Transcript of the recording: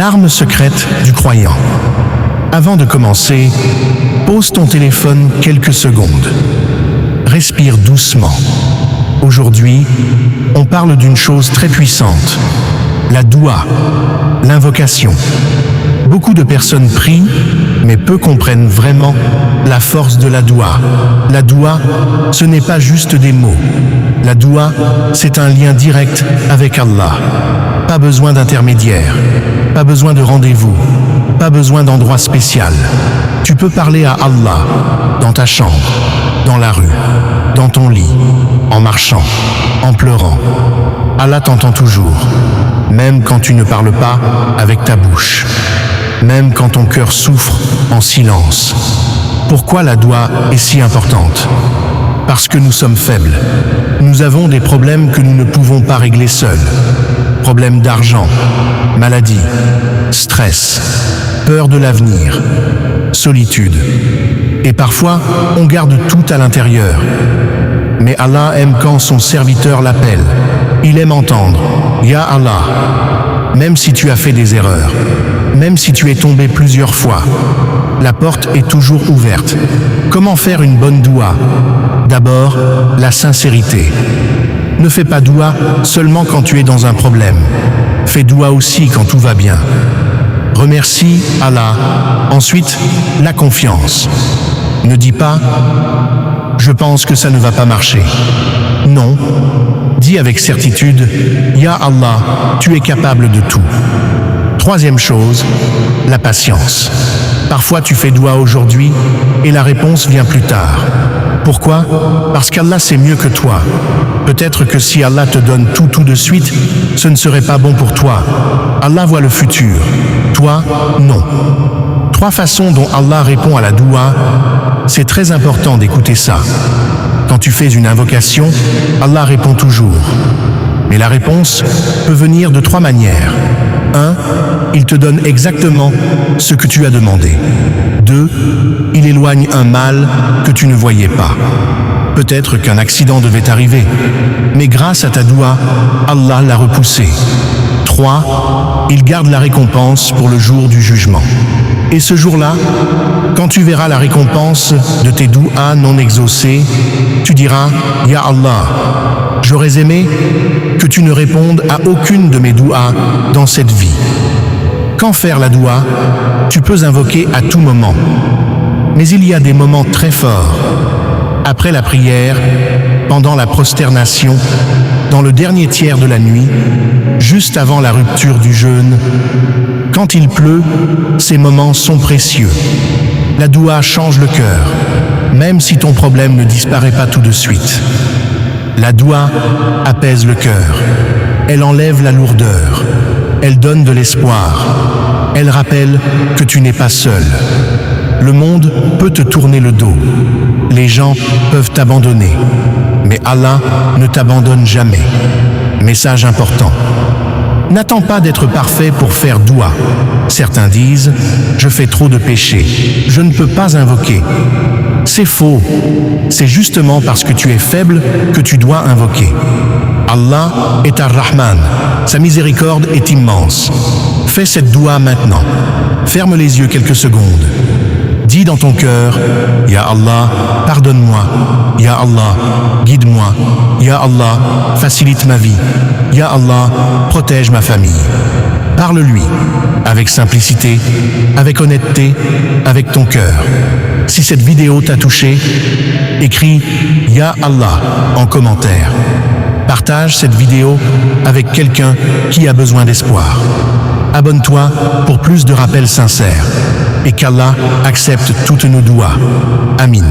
L'arme secrète du croyant. Avant de commencer, pose ton téléphone quelques secondes. Respire doucement. Aujourd'hui, on parle d'une chose très puissante, la doua, l'invocation. Beaucoup de personnes prient, mais peu comprennent vraiment la force de la doua. La doua, ce n'est pas juste des mots. La doua, c'est un lien direct avec Allah. Pas besoin d'intermédiaire, pas besoin de rendez-vous, pas besoin d'endroit spécial. Tu peux parler à Allah dans ta chambre, dans la rue, dans ton lit, en marchant, en pleurant. Allah t'entend toujours, même quand tu ne parles pas avec ta bouche, même quand ton cœur souffre en silence. Pourquoi la doua est si importante? Parce que nous sommes faibles. Nous avons des problèmes que nous ne pouvons pas régler seuls. Problèmes d'argent, maladie, stress, peur de l'avenir, solitude. Et parfois, on garde tout à l'intérieur. Mais Allah aime quand son serviteur l'appelle. Il aime entendre « Ya Allah ». Même si tu as fait des erreurs, même si tu es tombé plusieurs fois, la porte est toujours ouverte. Comment faire une bonne doua? D'abord, la sincérité. Ne fais pas doua seulement quand tu es dans un problème. Fais doua aussi quand tout va bien. Remercie Allah. Ensuite, la confiance. Ne dis pas « Je pense que ça ne va pas marcher ». Non. Dis avec certitude « Ya Allah, tu es capable de tout ». Troisième chose, la patience. Parfois tu fais doua aujourd'hui et la réponse vient plus tard. Pourquoi? Parce qu'Allah sait mieux que toi. Peut-être que si Allah te donne tout de suite, ce ne serait pas bon pour toi. Allah voit le futur. Toi, non. 3 façons dont Allah répond à la doua. C'est très important d'écouter ça. Quand tu fais une invocation, Allah répond toujours. Mais la réponse peut venir de 3 manières. 1. Il te donne exactement ce que tu as demandé. 2. Il éloigne un mal que tu ne voyais pas. Peut-être qu'un accident devait arriver, mais grâce à ta doua, Allah l'a repoussé. 3. Il garde la récompense pour le jour du jugement. Et ce jour-là, quand tu verras la récompense de tes douas non exaucées, tu diras « Ya Allah, j'aurais aimé que tu ne répondes à aucune de mes douas dans cette vie. » Quand faire la doua? Tu peux invoquer à tout moment. Mais il y a des moments très forts. Après la prière, pendant la prosternation, dans le dernier tiers de la nuit, juste avant la rupture du jeûne. Quand il pleut, ces moments sont précieux. La doua change le cœur, même si ton problème ne disparaît pas tout de suite. La doua apaise le cœur. Elle enlève la lourdeur. Elle donne de l'espoir. Elle rappelle que tu n'es pas seul. Le monde peut te tourner le dos. Les gens peuvent t'abandonner. Mais Allah ne t'abandonne jamais. Message important. N'attends pas d'être parfait pour faire doua. Certains disent « Je fais trop de péchés, je ne peux pas invoquer ». C'est faux. C'est justement parce que tu es faible que tu dois invoquer. Allah est Ar-Rahman. Sa miséricorde est immense. Fais cette doua maintenant. Ferme les yeux quelques secondes. Dis dans ton cœur « Ya Allah, pardonne-moi. Ya Allah, guide-moi. Ya Allah, facilite ma vie. Ya Allah, protège ma famille. » Parle-lui, avec simplicité, avec honnêteté, avec ton cœur. Si cette vidéo t'a touché, écris « Ya Allah » en commentaire. Partage cette vidéo avec quelqu'un qui a besoin d'espoir. Abonne-toi pour plus de rappels sincères et qu'Allah accepte toutes nos douas. Amin.